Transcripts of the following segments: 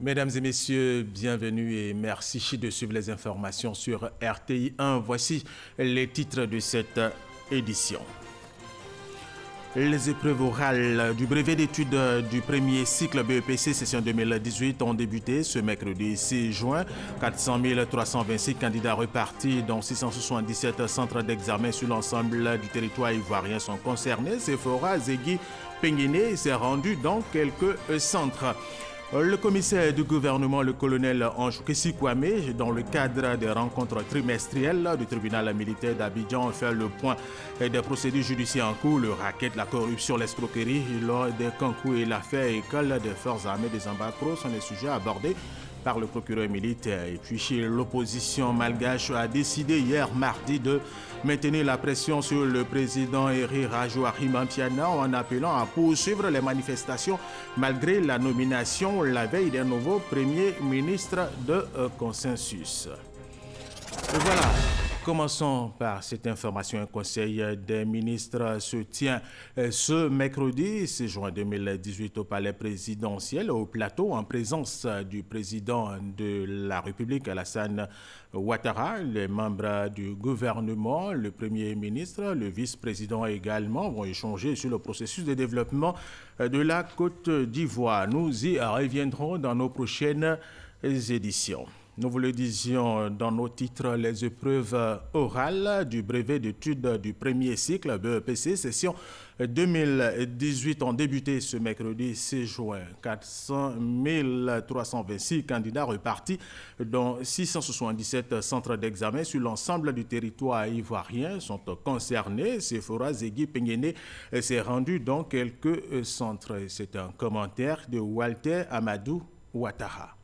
Mesdames et messieurs, bienvenue et merci de suivre les informations sur RTI 1. Voici les titres de cette édition. Les épreuves orales du brevet d'études du premier cycle BEPC session 2018 ont débuté ce mercredi 6 juin. 400 326 candidats repartis, dont 677 centres d'examen sur l'ensemble du territoire ivoirien sont concernés. Sephora Zegui Penguiné s'est rendu dans quelques centres. Le commissaire du gouvernement, le colonel Ange Kwame, dans le cadre des rencontres trimestrielles du tribunal militaire d'Abidjan, a fait le point des procédures judiciaires en cours, le racket, la corruption, l'escroquerie lors des concours et l'affaire école des forces armées des Ambacros sont les sujets abordés par le procureur militaire. Et puis l'opposition malgache a décidé hier mardi de maintenir la pression sur le président Eri Rajouari Mampiana en appelant à poursuivre les manifestations malgré la nomination la veille d'un nouveau premier ministre de consensus. Et voilà. Commençons par cette information. Un conseil des ministres se tient ce mercredi 6 juin 2018 au palais présidentiel au plateau en présence du président de la République Alassane Ouattara, les membres du gouvernement, le premier ministre, le vice-président également vont échanger sur le processus de développement de la Côte d'Ivoire. Nous y reviendrons dans nos prochaines éditions. Nous vous le disions dans nos titres, les épreuves orales du brevet d'études du premier cycle BEPC session 2018 ont débuté ce mercredi 6 juin. 400 326 candidats repartis, dont 677 centres d'examen sur l'ensemble du territoire ivoirien sont concernés. Sephora Zegui Penguiné s'est rendu dans quelques centres. C'est un commentaire de Walter Amadou Ouattara.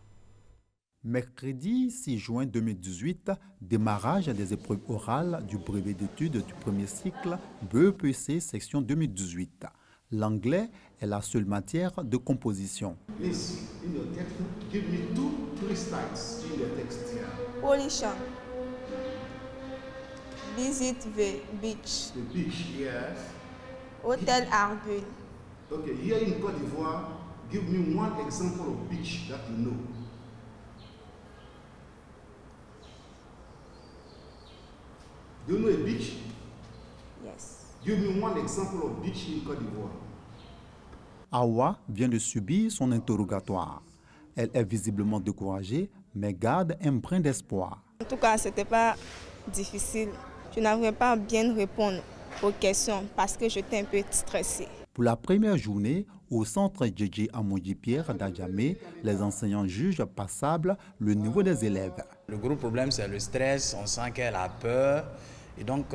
Mercredi 6 juin 2018, démarrage des épreuves orales du brevet d'études du premier cycle BEPC section 2018. L'anglais est la seule matière de composition. Polishan. Visit the beach. The beach, yes. Hôtel Arbule. Okay, here in Côte d'Ivoire, give me one example of beach that you know. Do you know a beach? Yes. Give me one example of beach in Côte d'Ivoire. Awa vient de subir son interrogatoire. Elle est visiblement découragée, mais garde un brin d'espoir. En tout cas, ce n'était pas difficile. Je n'arrivais pas à bien répondre aux questions parce que j'étais un peu stressée. Pour la première journée, au centre Djedje Amoudi Pierre d'Adjamé, les enseignants jugent passable le niveau des élèves. Le gros problème, c'est le stress. On sent qu'elle a peur. Et donc,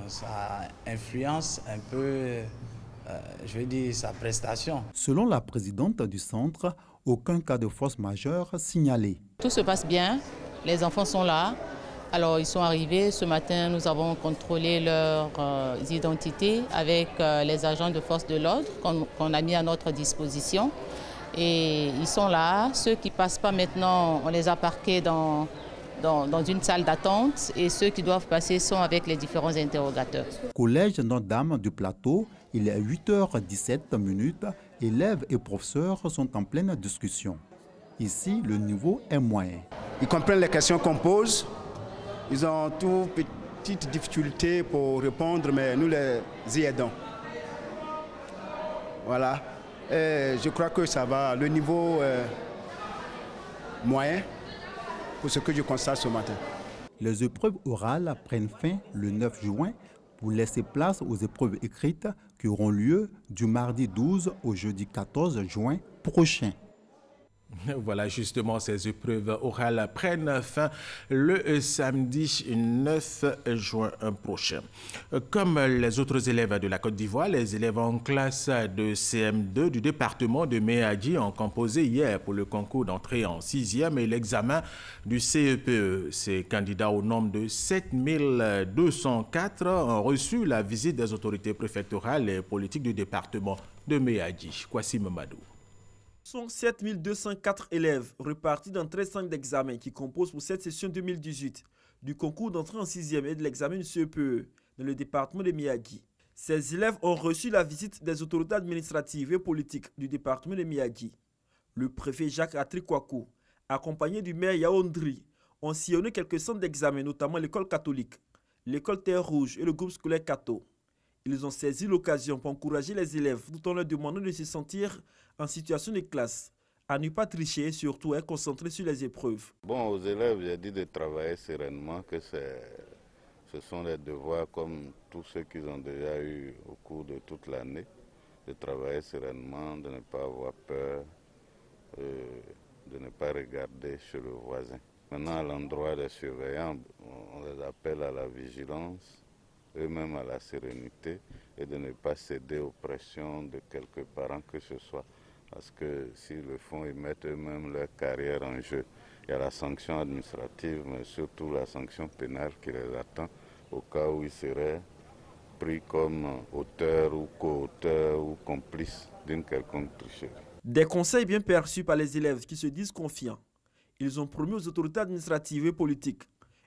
ça influence un peu, je vais dire, sa prestation. Selon la présidente du centre, aucun cas de force majeure signalé. Tout se passe bien, les enfants sont là. Alors, ils sont arrivés. Ce matin, nous avons contrôlé leurs identités avec les agents de force de l'ordre qu'on a mis à notre disposition. Et ils sont là. Ceux qui ne passent pas maintenant, on les a parqués dans une salle d'attente et ceux qui doivent passer sont avec les différents interrogateurs. Collège Notre-Dame du Plateau, il est 8h17. Élèves et professeurs sont en pleine discussion. Ici, le niveau est moyen. Ils comprennent les questions qu'on pose. Ils ont toutes petites difficultés pour répondre, mais nous les y aidons. Voilà. Et je crois que ça va. Le niveau moyen, pour ce que je constate ce matin. Les épreuves orales prennent fin le 9 juin pour laisser place aux épreuves écrites qui auront lieu du mardi 12 au jeudi 14 juin prochain. Voilà, justement, ces épreuves orales prennent fin le samedi 9 juin prochain. Comme les autres élèves de la Côte d'Ivoire, les élèves en classe de CM2 du département de Méadji ont composé hier pour le concours d'entrée en 6e et l'examen du CEPE. Ces candidats au nombre de 7204 ont reçu la visite des autorités préfectorales et politiques du département de Méadji. Kwasi Mamadou. Sont 7204 élèves repartis dans 13 centres d'examen qui composent pour cette session 2018 du concours d'entrée en 6e et de l'examen du CEPE dans le département de Méadji. Ces élèves ont reçu la visite des autorités administratives et politiques du département de Méadji. Le préfet Jacques Atrikwakou Accompagnés du maire Yaoundri, ont sillonné quelques centres d'examen, notamment l'école catholique, l'école Terre Rouge et le groupe scolaire Cato. Ils ont saisi l'occasion pour encourager les élèves tout en leur demandant de se sentir en situation de classe, à ne pas tricher et surtout à être concentrés sur les épreuves. Bon, aux élèves, j'ai dit de travailler sereinement, que ce sont des devoirs comme tous ceux qu'ils ont déjà eu au cours de toute l'année, de travailler sereinement, de ne pas avoir peur, de ne pas regarder chez le voisin. Maintenant, à l'endroit des surveillants, on les appelle à la vigilance, eux-mêmes à la sérénité et de ne pas céder aux pressions de quelques parents que ce soit. Parce que s'ils le font, ils mettent eux-mêmes leur carrière en jeu. Il y a la sanction administrative, mais surtout la sanction pénale qui les attend au cas où ils seraient pris comme auteurs ou co-auteurs ou complices d'une quelconque tricherie. Des conseils bien perçus par les élèves qui se disent confiants. Ils ont promis aux autorités administratives et politiques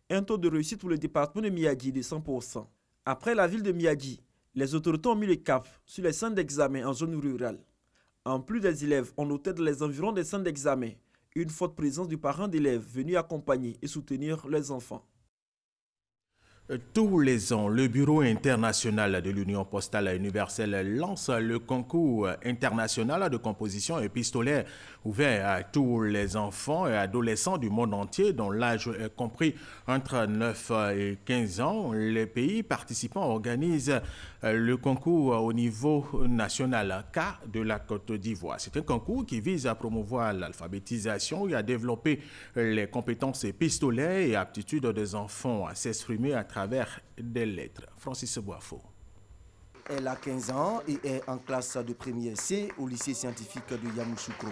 un taux de réussite pour le département de Miyagi de 100%. Après la ville de Miyagi, les autorités ont mis le cap sur les centres d'examen en zone rurale. En plus des élèves, on notait dans les environs des centres d'examen une forte présence du parent d'élèves venus accompagner et soutenir leurs enfants. Tous les ans, le Bureau international de l'Union postale universelle lance le concours international de composition épistolaire ouvert à tous les enfants et adolescents du monde entier dont l'âge est compris entre 9 et 15 ans. Les pays participants organisent le concours au niveau national, cas de la Côte d'Ivoire. C'est un concours qui vise à promouvoir l'alphabétisation et à développer les compétences épistolaires et aptitudes des enfants à s'exprimer à travers des lettres. Francis Boafo. Elle a 15 ans et est en classe de première C au lycée scientifique de Yamoussoukro.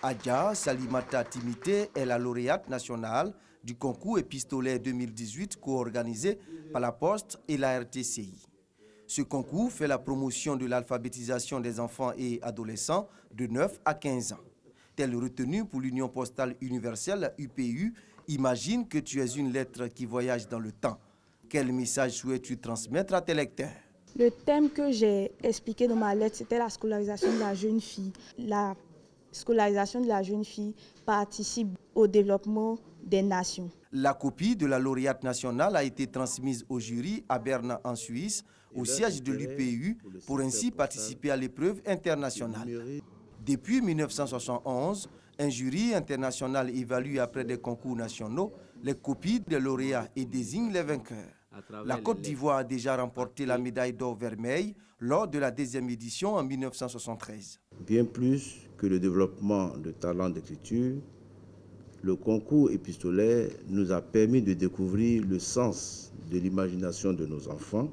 Adja Salimata Timité est la lauréate nationale du concours épistolaire 2018 co-organisé par la Poste et la RTCI. Ce concours fait la promotion de l'alphabétisation des enfants et adolescents de 9 à 15 ans. Tel retenu pour l'Union postale universelle UPU, imagine que tu es une lettre qui voyage dans le temps. Quel message souhaites-tu transmettre à tes lecteurs? Le thème que j'ai expliqué dans ma lettre, c'était la scolarisation de la jeune fille. La scolarisation de la jeune fille participe au développement des nations. La copie de la lauréate nationale a été transmise au jury à Berne en Suisse, au siège de l'UPU, pour ainsi participer à l'épreuve internationale. Depuis 1971, un jury international évalue après des concours nationaux les copies des lauréats et désigne les vainqueurs. La Côte d'Ivoire a déjà remporté la médaille d'or vermeil lors de la deuxième édition en 1973. Bien plus que le développement de talents d'écriture, le concours épistolaire nous a permis de découvrir le sens de l'imagination de nos enfants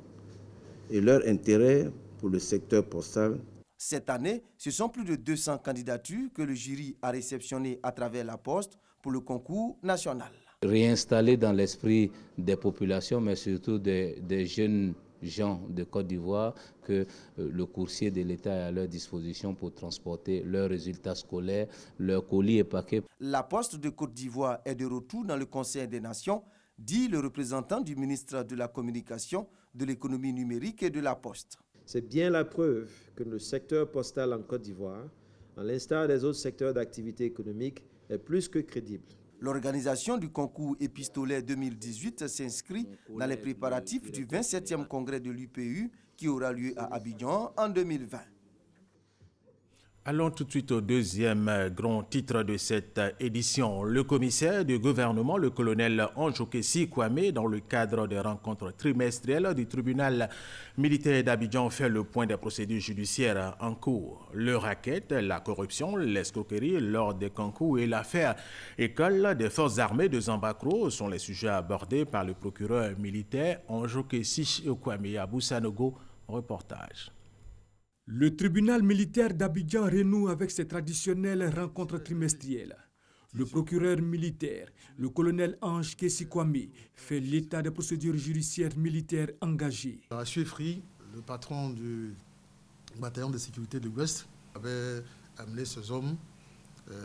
et leur intérêt pour le secteur postal. Cette année, ce sont plus de 200 candidatures que le jury a réceptionnées à travers la Poste pour le concours national. Réinstaller dans l'esprit des populations, mais surtout des jeunes gens de Côte d'Ivoire, que le coursier de l'État est à leur disposition pour transporter leurs résultats scolaires, leurs colis et paquets. La Poste de Côte d'Ivoire est de retour dans le Conseil des Nations, dit le représentant du ministre de la Communication, de l'économie numérique et de la Poste. C'est bien la preuve que le secteur postal en Côte d'Ivoire, à l'instar des autres secteurs d'activité économique, est plus que crédible. L'organisation du concours épistolaire 2018 s'inscrit dans les préparatifs du 27e congrès de l'UPU qui aura lieu à Abidjan en 2020. Allons tout de suite au deuxième grand titre de cette édition. Le commissaire du gouvernement, le colonel Anjokessi Kwame, dans le cadre des rencontres trimestrielles du tribunal militaire d'Abidjan, fait le point des procédures judiciaires en cours. Le racket, la corruption, l'escroquerie lors des concours et l'affaire école des forces armées de Zambakro sont les sujets abordés par le procureur militaire Anjokessi Kwame. Abou Sanogo, reportage. Le tribunal militaire d'Abidjan renoue avec ses traditionnelles rencontres trimestrielles. Le procureur militaire, le colonel Ange Kessi Kwame, fait l'état des procédures judiciaires militaires engagées. À Chouefri, le patron du bataillon de sécurité de l'Ouest avait amené ses hommes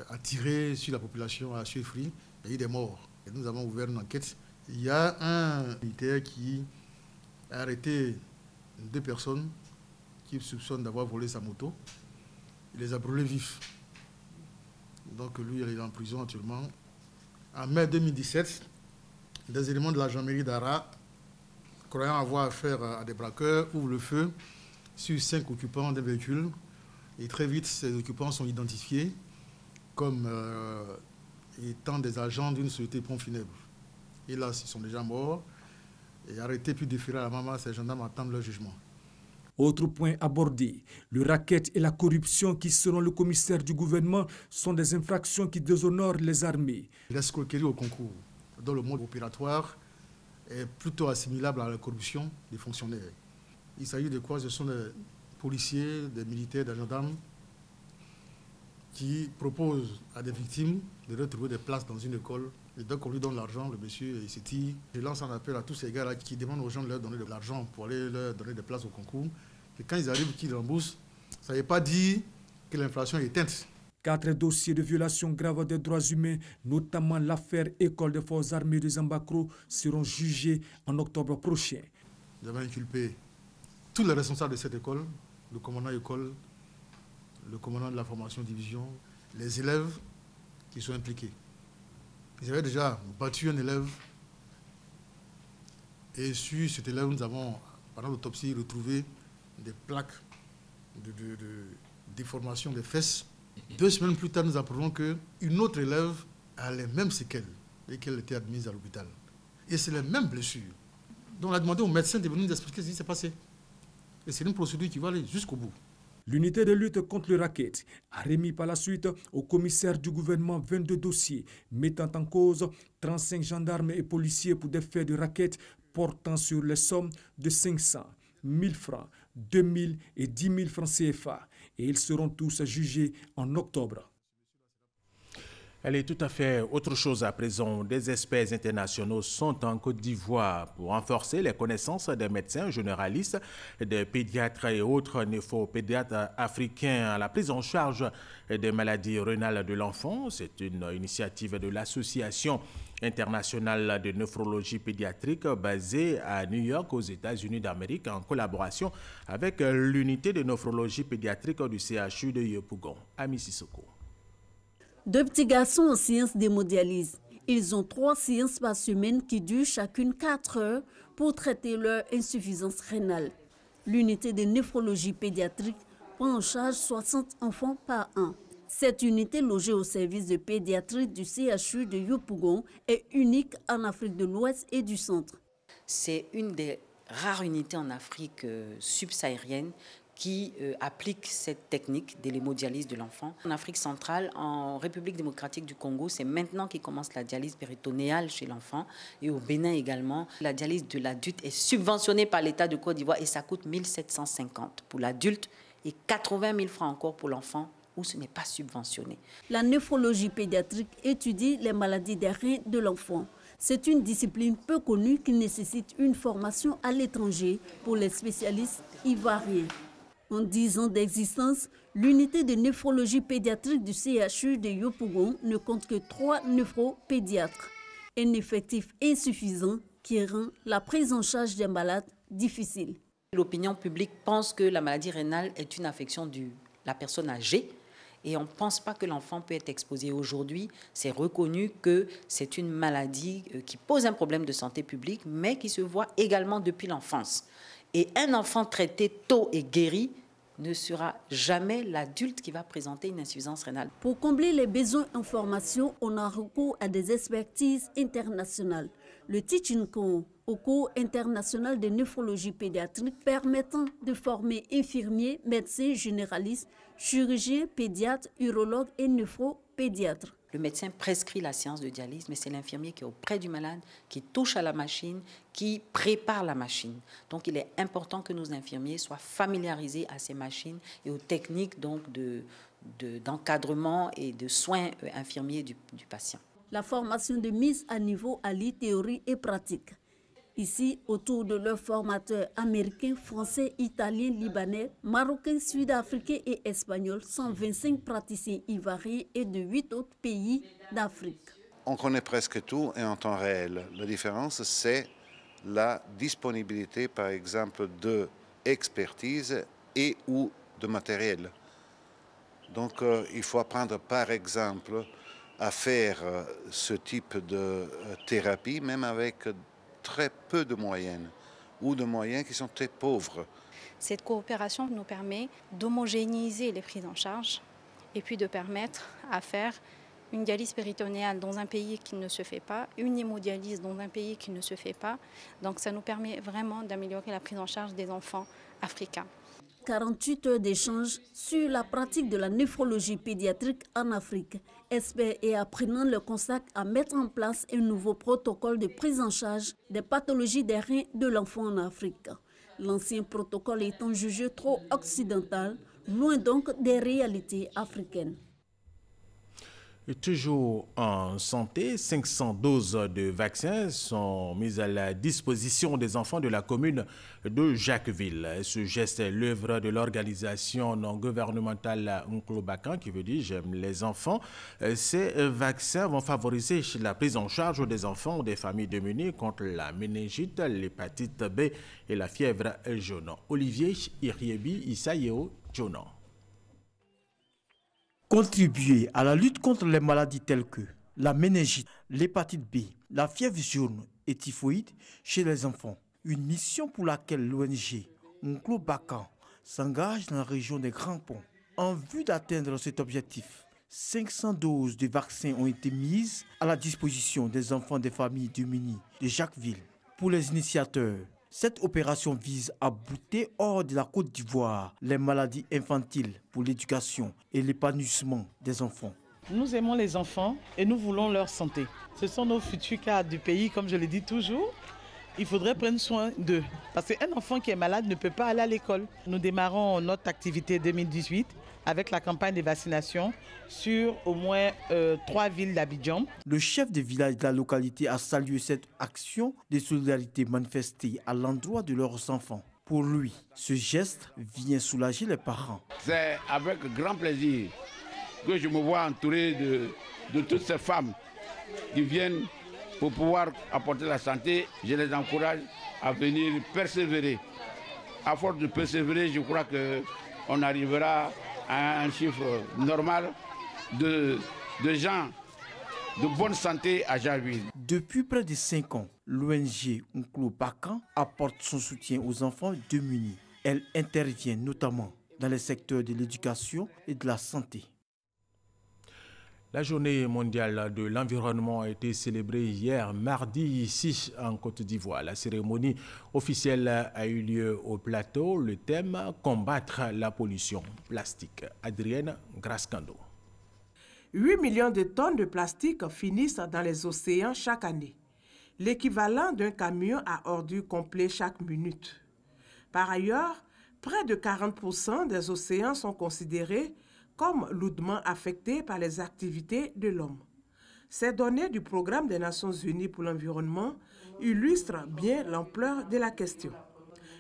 à tirer sur la population à Chouefri. Il y a eu des morts. Et nous avons ouvert une enquête. Il y a un militaire qui a arrêté 2 personnes qui soupçonne d'avoir volé sa moto. Il les a brûlés vifs. Donc lui, il est en prison actuellement. En mai 2017, des éléments de la gendarmerie d'Ara, croyant avoir affaire à des braqueurs, ouvrent le feu sur 5 occupants d'un véhicule. Et très vite, ces occupants sont identifiés comme étant des agents d'une société de pompes funèbres. Et là, ils sont déjà morts. Et arrêtés puis déférés à la maman, ces gendarmes attendent leur jugement. Autre point abordé, le racket et la corruption qui, selon le commissaire du gouvernement, sont des infractions qui déshonorent les armées. L'escroquerie au concours, dans le mode opératoire, est plutôt assimilable à la corruption des fonctionnaires. Il s'agit de quoi? Ce sont des policiers, des militaires, des gendarmes qui proposent à des victimes de retrouver des places dans une école. Et donc on lui donne l'argent, le monsieur il s'étire. Je lance un appel à tous ces gars-là qui demandent aux gens de leur donner de l'argent pour aller leur donner des places au concours. Et quand ils arrivent, qu'ils remboursent, ça ne veut pas dire que l'inflation est éteinte. 4 dossiers de violation grave des droits humains, notamment l'affaire École des forces armées de Zambakro, seront jugés en octobre prochain. Nous avons inculpé tous les responsables de cette école, le commandant école, le commandant de la formation division, les élèves qui sont impliqués. Ils avaient déjà battu un élève et sur cet élève, nous avons, pendant l'autopsie, retrouvé des plaques de déformation des fesses. 2 semaines plus tard, nous apprenons qu'une autre élève a les mêmes séquelles et qu'elle était admise à l'hôpital. Et c'est les mêmes blessures. Donc on a demandé au médecin de venir nous expliquer ce qui s'est passé. Et c'est une procédure qui va aller jusqu'au bout. L'unité de lutte contre le racket a remis par la suite au commissaire du gouvernement 22 dossiers mettant en cause 35 gendarmes et policiers pour des faits de racket portant sur les sommes de 500, 1000 francs, 2000 et 10 000 francs CFA. Et ils seront tous jugés en octobre. Elle est tout à fait autre chose à présent. Des experts internationaux sont en Côte d'Ivoire pour renforcer les connaissances des médecins généralistes, des pédiatres et autres néphropédiatres africains à la prise en charge des maladies rénales de l'enfant. C'est une initiative de l'Association internationale de néphrologie pédiatrique basée à New York aux États-Unis d'Amérique en collaboration avec l'unité de néphrologie pédiatrique du CHU de Yopougon. Ami Sissoko. 2 petits garçons en séance d'hémodialyse. Ils ont 3 séances par semaine qui durent chacune 4 heures pour traiter leur insuffisance rénale. L'unité de néphrologie pédiatrique prend en charge 60 enfants par an. Cette unité logée au service de pédiatrie du CHU de Yopougon est unique en Afrique de l'Ouest et du Centre. C'est une des rares unités en Afrique subsaharienne qui applique cette technique de l'hémodialyse de l'enfant. En Afrique centrale, en République démocratique du Congo, c'est maintenant qu'il commence la dialyse péritonéale chez l'enfant. Et au Bénin également, la dialyse de l'adulte est subventionnée par l'État de Côte d'Ivoire et ça coûte 1 750 pour l'adulte et 80 000 francs encore pour l'enfant où ce n'est pas subventionné. La néphrologie pédiatrique étudie les maladies des reins de l'enfant. C'est une discipline peu connue qui nécessite une formation à l'étranger pour les spécialistes ivoiriens. En 10 ans d'existence, l'unité de néphrologie pédiatrique du CHU de Yopougon ne compte que 3 néphropédiatres. Un effectif insuffisant qui rend la prise en charge des malades difficile. L'opinion publique pense que la maladie rénale est une affection de la personne âgée et on ne pense pas que l'enfant peut être exposé. Aujourd'hui, c'est reconnu que c'est une maladie qui pose un problème de santé publique, mais qui se voit également depuis l'enfance. Et un enfant traité tôt et guéri ne sera jamais l'adulte qui va présenter une insuffisance rénale. Pour combler les besoins en formation, on a recours à des expertises internationales. Le Tichinko, au cours international de néphrologie pédiatrique, permettant de former infirmiers, médecins généralistes, chirurgiens, pédiatres, urologues et néphropédiatres. Le médecin prescrit la séance de dialyse, mais c'est l'infirmier qui est auprès du malade, qui touche à la machine, qui prépare la machine. Donc, il est important que nos infirmiers soient familiarisés à ces machines et aux techniques d'encadrement et de soins infirmiers du patient. La formation de mise à niveau allie théorie et pratique. Ici, autour de leurs formateurs américains, français, italiens, libanais, marocains, sud-africains et espagnols, 125 praticiens ivoiriens et de 8 autres pays d'Afrique. On connaît presque tout et en temps réel. La différence, c'est la disponibilité, par exemple, d'expertise et ou de matériel. Donc, il faut apprendre, par exemple, à faire ce type de thérapie, même avec très peu de moyens ou de moyens qui sont très pauvres. Cette coopération nous permet d'homogénéiser les prises en charge et puis de permettre à faire une dialyse péritonéale dans un pays qui ne se fait pas, une hémodialyse dans un pays qui ne se fait pas. Donc ça nous permet vraiment d'améliorer la prise en charge des enfants africains. 48 heures d'échange sur la pratique de la néphrologie pédiatrique en Afrique. Experts et apprenants le consacrent à mettre en place un nouveau protocole de prise en charge des pathologies des reins de l'enfant en Afrique. L'ancien protocole étant jugé trop occidental, loin donc des réalités africaines. Et toujours en santé, 500 doses de vaccins sont mises à la disposition des enfants de la commune de Jacquesville. Ce geste est l'œuvre de l'organisation non gouvernementale Nklobakan, qui veut dire j'aime les enfants. Ces vaccins vont favoriser la prise en charge des enfants des familles démunies contre la méningite, l'hépatite B et la fièvre jaune. Olivier Iriebi Isayeo Jonan. Contribuer à la lutte contre les maladies telles que la méningite, l'hépatite B, la fièvre jaune et typhoïde chez les enfants. Une mission pour laquelle l'ONG Nklobakan s'engage dans la région des Grands Ponts. En vue d'atteindre cet objectif, 500 doses de vaccins ont été mises à la disposition des enfants des familles démunies de Jacquesville. Pour les initiateurs, cette opération vise à bouter hors de la Côte d'Ivoire les maladies infantiles pour l'éducation et l'épanouissement des enfants. Nous aimons les enfants et nous voulons leur santé. Ce sont nos futurs cadres du pays, comme je le dis toujours. Il faudrait prendre soin d'eux. Parce qu'un enfant qui est malade ne peut pas aller à l'école. Nous démarrons notre activité 2018 avec la campagne de vaccination sur au moins 3 villes d'Abidjan. Le chef de village de la localité a salué cette action de solidarité manifestée à l'endroit de leurs enfants. Pour lui, ce geste vient soulager les parents. C'est avec grand plaisir que je me vois entouré de toutes ces femmes qui viennent pour pouvoir apporter la santé. Je les encourage à venir persévérer. À force de persévérer, je crois qu'on arrivera à un chiffre normal de gens de bonne santé à Jacquesville. Depuis près de 5 ans, l'ONG Nklobakan apporte son soutien aux enfants démunis. Elle intervient notamment dans les secteurs de l'éducation et de la santé. La journée mondiale de l'environnement a été célébrée hier mardi ici en Côte d'Ivoire. La cérémonie officielle a eu lieu au plateau. Le thème « Combattre la pollution plastique ». Adrienne Grascando. 8 millions de tonnes de plastique finissent dans les océans chaque année, l'équivalent d'un camion à ordures complet chaque minute. Par ailleurs, près de 40% des océans sont considérés comme lourdement affectés par les activités de l'homme. Ces données du Programme des Nations Unies pour l'environnement illustrent bien l'ampleur de la question.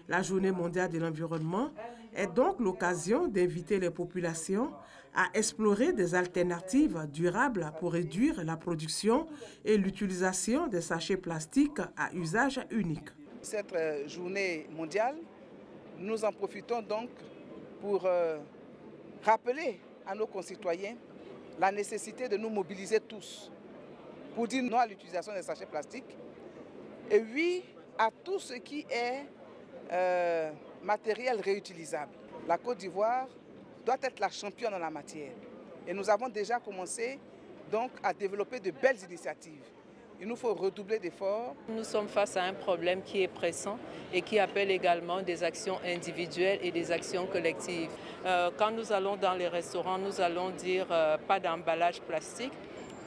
La Journée mondiale de l'environnement est donc l'occasion d'inviter les populations à explorer des alternatives durables pour réduire la production et l'utilisation des sachets plastiques à usage unique. Cette journée mondiale, nous en profitons donc pour rappeler à nos concitoyens la nécessité de nous mobiliser tous pour dire non à l'utilisation des sachets plastiques et oui à tout ce qui est matériel réutilisable. La Côte d'Ivoire doit être la championne en la matière et nous avons déjà commencé donc à développer de belles initiatives. Il nous faut redoubler d'efforts. Nous sommes face à un problème qui est pressant et qui appelle également des actions individuelles et des actions collectives. Quand nous allons dans les restaurants, nous allons dire pas d'emballage plastique,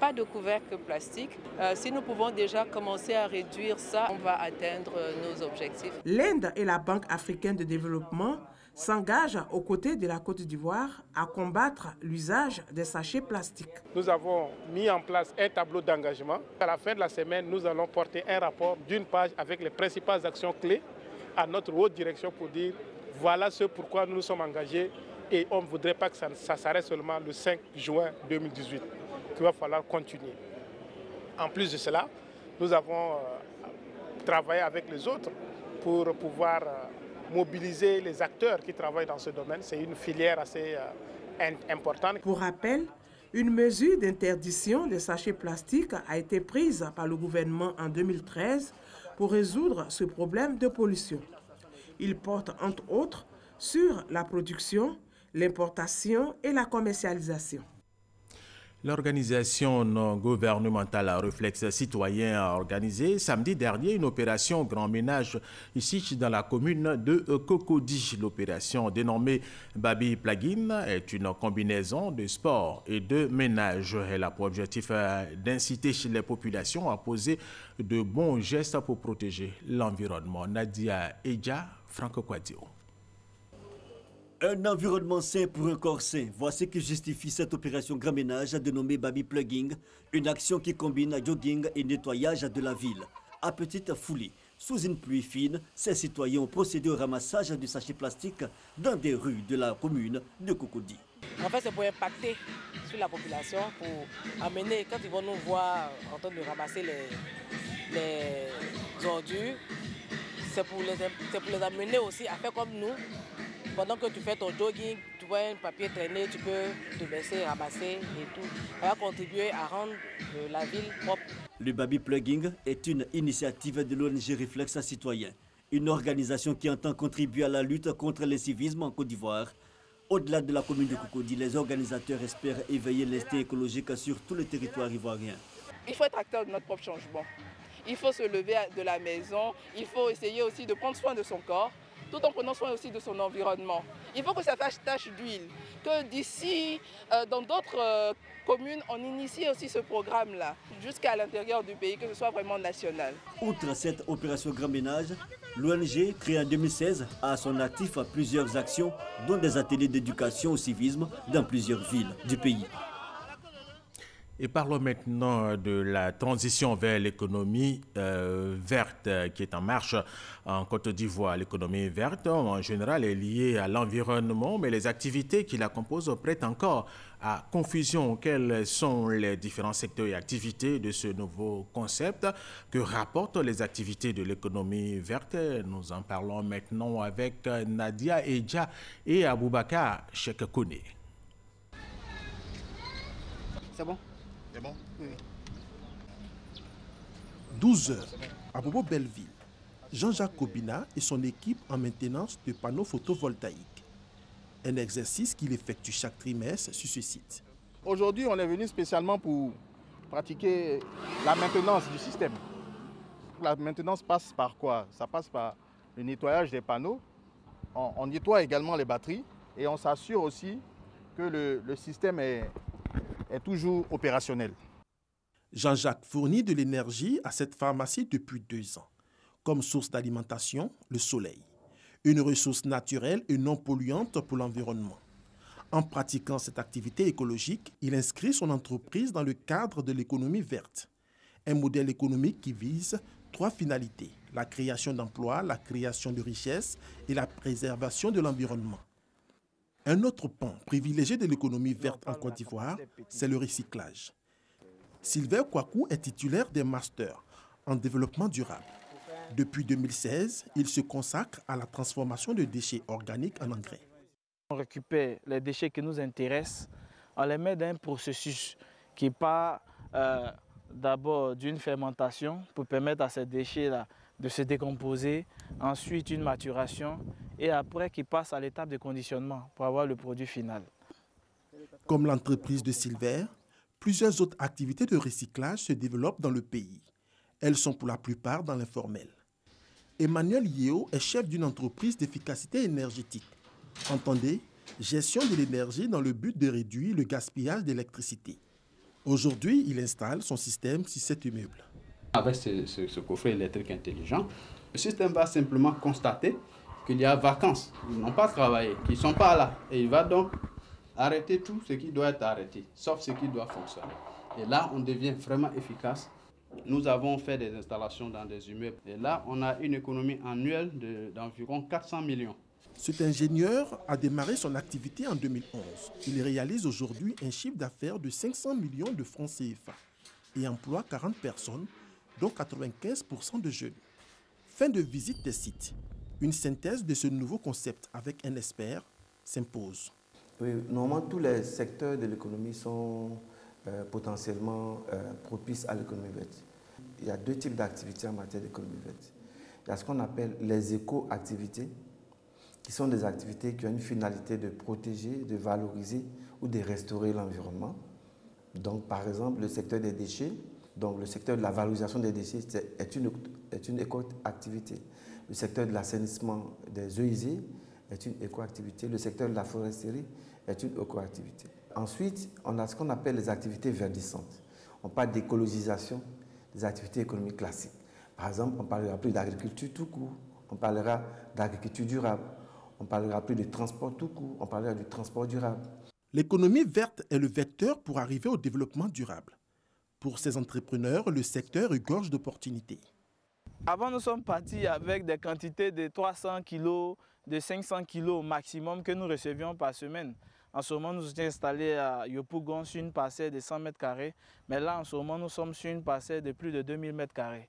pas de couvercle plastique. Si nous pouvons déjà commencer à réduire ça, on va atteindre nos objectifs. L'Inde et la Banque africaine de développement s'engagent aux côtés de la Côte d'Ivoire à combattre l'usage des sachets plastiques. Nous avons mis en place un tableau d'engagement. À la fin de la semaine, nous allons porter un rapport d'une page avec les principales actions clés à notre haute direction pour dire voilà ce pourquoi nous nous sommes engagés et on ne voudrait pas que ça s'arrête seulement le 5 juin 2018, qu'il va falloir continuer. En plus de cela, nous avons travaillé avec les autres pour pouvoir mobiliser les acteurs qui travaillent dans ce domaine. C'est une filière assez importante. Pour rappel, Une mesure d'interdiction des sachets plastiques a été prise par le gouvernement en 2013 pour résoudre ce problème de pollution. Il porte entre autres sur la production, l'importation et la commercialisation. L'organisation non gouvernementale Réflexe Citoyen a organisé samedi dernier une opération grand ménage ici dans la commune de Cocody. L'opération dénommée Baby Plugin est une combinaison de sport et de ménage. Elle a pour objectif d'inciter les populations à poser de bons gestes pour protéger l'environnement. Nadia Eja, Franco Quadio. Un environnement sain pour un corps sain. Voici ce qui justifie cette opération grand ménage dénommée Baby Plugging, une action qui combine jogging et nettoyage de la ville. À petite foulée, sous une pluie fine, ces citoyens ont procédé au ramassage de sachets plastiques dans des rues de la commune de Cocody. En fait, c'est pour impacter sur la population, pour amener, quand ils vont nous voir en train de ramasser les ordures, c'est pour les amener aussi à faire comme nous. Pendant que tu fais ton jogging, tu vois un papier traîner, tu peux te baisser, ramasser et tout. Ça va contribuer à rendre la ville propre. Le Baby Plugging est une initiative de l'ONG Réflexe Citoyen, une organisation qui entend contribuer à la lutte contre l'incivisme en Côte d'Ivoire. Au-delà de la commune de Cocody, les organisateurs espèrent éveiller l'instinct écologique sur tout le territoire ivoirien. Il faut être acteur de notre propre changement. Il faut se lever de la maison, il faut essayer aussi de prendre soin de son corps, tout en prenant soin aussi de son environnement. Il faut que ça fasse tache d'huile, que d'ici, dans d'autres communes, on initie aussi ce programme-là, jusqu'à l'intérieur du pays, que ce soit vraiment national. Outre cette opération grand ménage, l'ONG, créée en 2016, a à son actif plusieurs actions, dont des ateliers d'éducation au civisme dans plusieurs villes du pays. Et parlons maintenant de la transition vers l'économie verte qui est en marche en Côte d'Ivoire. L'économie verte, en général, est liée à l'environnement, mais les activités qui la composent prêtent encore à confusion. Quels sont les différents secteurs et activités de ce nouveau concept? Que rapportent les activités de l'économie verte? Nous en parlons maintenant avec Nadia Eja et Aboubakar Chekekone. C'est bon? C'est bon? Oui. 12 heures à Bobo-Belleville. Jean-Jacques Kobina et son équipe en maintenance de panneaux photovoltaïques. Un exercice qu'il effectue chaque trimestre sur ce site. Aujourd'hui, on est venu spécialement pour pratiquer la maintenance du système. La maintenance passe par quoi? Ça passe par le nettoyage des panneaux. On nettoie également les batteries et on s'assure aussi que le système est toujours opérationnel. Jean-Jacques fournit de l'énergie à cette pharmacie depuis 2 ans. Comme source d'alimentation, le soleil. Une ressource naturelle et non polluante pour l'environnement. En pratiquant cette activité écologique, il inscrit son entreprise dans le cadre de l'économie verte. Un modèle économique qui vise 3 finalités. La création d'emplois, la création de richesses et la préservation de l'environnement. Un autre pan privilégié de l'économie verte en Côte d'Ivoire, c'est le recyclage. Sylvain Kouakou est titulaire des masters en développement durable. Depuis 2016, il se consacre à la transformation de déchets organiques en engrais. On récupère les déchets qui nous intéressent, on les met dans un processus qui part d'abord d'une fermentation pour permettre à ces déchets-là de se décomposer, ensuite une maturation et après qui passe à l'étape de conditionnement pour avoir le produit final. Comme l'entreprise de Sylvain, plusieurs autres activités de recyclage se développent dans le pays. Elles sont pour la plupart dans l'informel. Emmanuel Yeo est chef d'une entreprise d'efficacité énergétique. Entendez, gestion de l'énergie dans le but de réduire le gaspillage d'électricité. Aujourd'hui, il installe son système sur cet immeuble. Avec ce coffret électrique intelligent, le système va simplement constater qu'il y a vacances, ils n'ont pas travaillé, qu'ils ne sont pas là. Et il va donc arrêter tout ce qui doit être arrêté, sauf ce qui doit fonctionner. Et là, on devient vraiment efficace. Nous avons fait des installations dans des immeubles. Et là, on a une économie annuelle d'environ 400 millions. Cet ingénieur a démarré son activité en 2011. Il réalise aujourd'hui un chiffre d'affaires de 500 millions de francs CFA et emploie 40 personnes, dont 95% de jeunes. Fin de visite des sites. Une synthèse de ce nouveau concept avec un expert s'impose. Oui, normalement, tous les secteurs de l'économie sont potentiellement propices à l'économie verte. Il y a deux types d'activités en matière d'économie verte. Il y a ce qu'on appelle les éco-activités, qui sont des activités qui ont une finalité de protéger, de valoriser ou de restaurer l'environnement. Donc, par exemple, le secteur des déchets, donc le secteur de la valorisation des déchets est une éco-activité. Le secteur de l'assainissement des eaux usées est une éco-activité. Le secteur de la foresterie est une éco-activité. Ensuite, on a ce qu'on appelle les activités verdissantes. On parle d'écologisation des activités économiques classiques. Par exemple, on ne parlera plus d'agriculture tout court, on parlera d'agriculture durable, on ne parlera plus de transport tout court, on parlera du transport durable. L'économie verte est le vecteur pour arriver au développement durable. Pour ces entrepreneurs, le secteur regorge d'opportunités. Avant, nous sommes partis avec des quantités de 300 kg, de 500 kg au maximum que nous recevions par semaine. En ce moment, nous sommes installés à Yopougon sur une parcelle de 100 m². Mais là, en ce moment, nous sommes sur une parcelle de plus de 2000 m².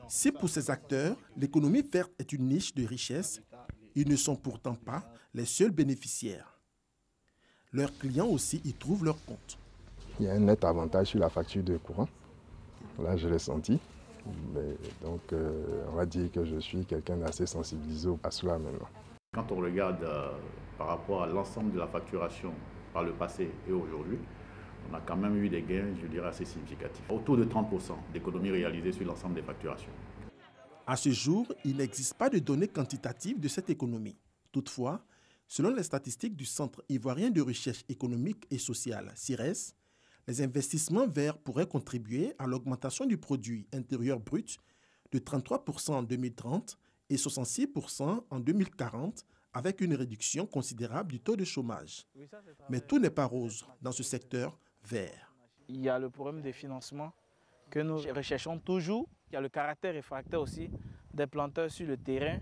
Si pour ces acteurs, l'économie verte est une niche de richesse, ils ne sont pourtant pas les seuls bénéficiaires. Leurs clients aussi y trouvent leur compte. Il y a un net avantage sur la facture de courant. Là, je l'ai senti. Mais donc, on va dire que je suis quelqu'un d'assez sensibilisé à cela maintenant. Quand on regarde par rapport à l'ensemble de la facturation par le passé et aujourd'hui, on a quand même eu des gains, je dirais, assez significatifs. Autour de 30% d'économies réalisées sur l'ensemble des facturations. À ce jour, il n'existe pas de données quantitatives de cette économie. Toutefois, selon les statistiques du Centre ivoirien de recherche économique et sociale, CIRES, les investissements verts pourraient contribuer à l'augmentation du produit intérieur brut de 33% en 2030 et 66% en 2040, avec une réduction considérable du taux de chômage. Mais tout n'est pas rose dans ce secteur vert. Il y a le problème des financements que nous recherchons toujours. Il y a le caractère réfractaire aussi des planteurs sur le terrain.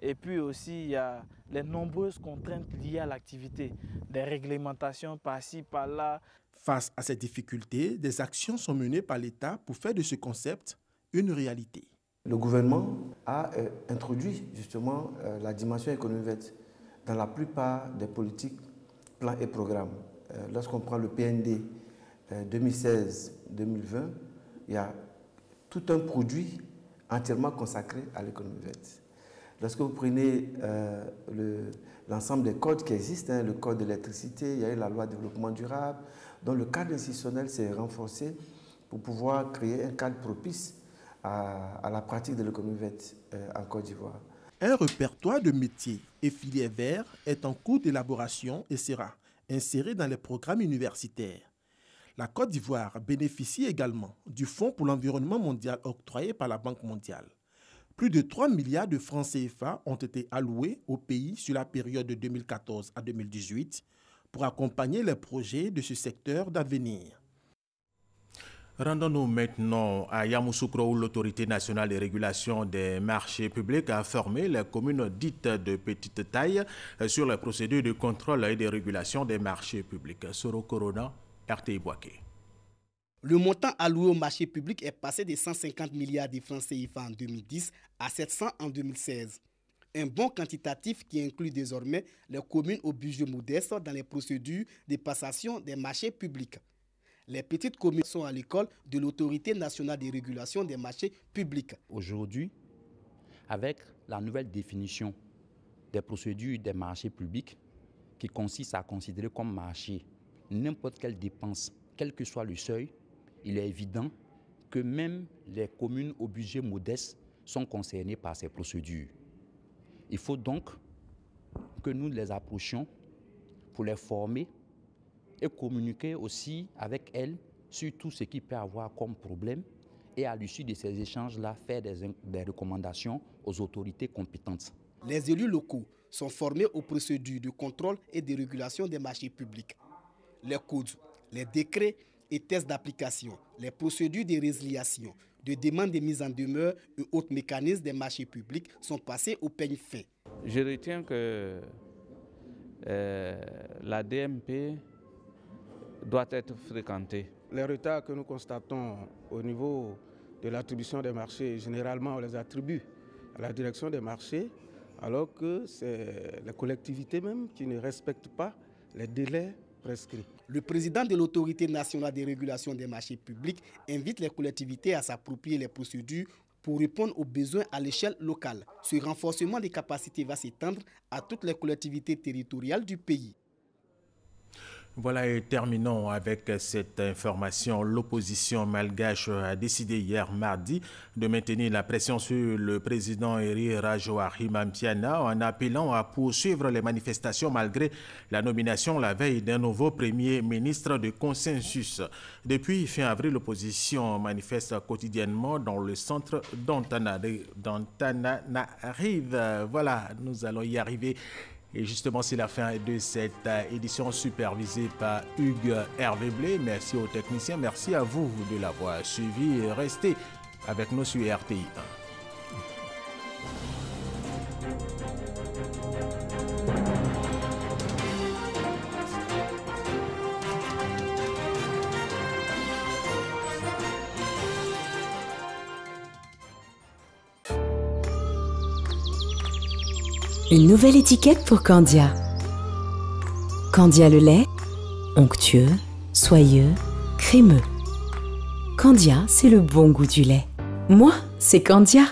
Et puis aussi, il y a les nombreuses contraintes liées à l'activité, des réglementations par-ci, par-là. Face à ces difficultés, des actions sont menées par l'État pour faire de ce concept une réalité. Le gouvernement a introduit justement la dimension économique verte dans la plupart des politiques, plans et programmes. Lorsqu'on prend le PND 2016-2020, il y a tout un produit entièrement consacré à l'économie verte. Lorsque vous prenez l'ensemble des codes qui existent, le code de l'électricité, il y a eu la loi de développement durable, dont le cadre institutionnel s'est renforcé pour pouvoir créer un cadre propice à la pratique de l'économie verte en Côte d'Ivoire. Un répertoire de métiers et filières verts est en cours d'élaboration et sera inséré dans les programmes universitaires. La Côte d'Ivoire bénéficie également du Fonds pour l'environnement mondial octroyé par la Banque mondiale. Plus de 3 milliards de francs CFA ont été alloués au pays sur la période de 2014 à 2018 pour accompagner les projets de ce secteur d'avenir. Rendons-nous maintenant à Yamoussoukro où l'autorité nationale de régulation des marchés publics a formé les communes dites de petite taille sur les procédures de contrôle et de régulation des marchés publics. Soro Corona, RTI Boaké. Le montant alloué au marché public est passé de 150 milliards de francs CFA en 2010 à 700 en 2016. Un bon quantitatif qui inclut désormais les communes au budget modeste dans les procédures de passation des marchés publics. Les petites communes sont à l'école de l'autorité nationale de régulation des marchés publics. Aujourd'hui, avec la nouvelle définition des procédures des marchés publics, qui consiste à considérer comme marché n'importe quelle dépense, quel que soit le seuil, il est évident que même les communes au budget modeste sont concernées par ces procédures. Il faut donc que nous les approchions pour les former et communiquer aussi avec elles sur tout ce qui peut avoir comme problème et à l'issue de ces échanges-là, faire des recommandations aux autorités compétentes. Les élus locaux sont formés aux procédures de contrôle et de régulation des marchés publics. Les codes, les décrets et tests d'application, les procédures de résiliation, de demande de mise en demeure et autres mécanismes des marchés publics sont passés au peigne fin. Je retiens que la DMP doit être fréquentée. Les retards que nous constatons au niveau de l'attribution des marchés, généralement on les attribue à la direction des marchés, alors que c'est les collectivités même qui ne respectent pas les délais prescrits. Le président de l'Autorité nationale de régulation des marchés publics invite les collectivités à s'approprier les procédures pour répondre aux besoins à l'échelle locale. Ce renforcement des capacités va s'étendre à toutes les collectivités territoriales du pays. Voilà, et terminons avec cette information. L'opposition malgache a décidé hier mardi de maintenir la pression sur le président Eri Rajoelina Ampiana en appelant à poursuivre les manifestations malgré la nomination la veille d'un nouveau premier ministre de consensus. Depuis fin avril, l'opposition manifeste quotidiennement dans le centre d'Antananarive. Voilà, nous allons y arriver. Et justement, c'est la fin de cette édition supervisée par Hugues Hervé Blé. Merci aux techniciens, merci à vous de l'avoir suivi. Restez avec nous sur RTI 1. Une nouvelle étiquette pour Candia. Candia le lait, onctueux, soyeux, crémeux. Candia, c'est le bon goût du lait. Moi, c'est Candia.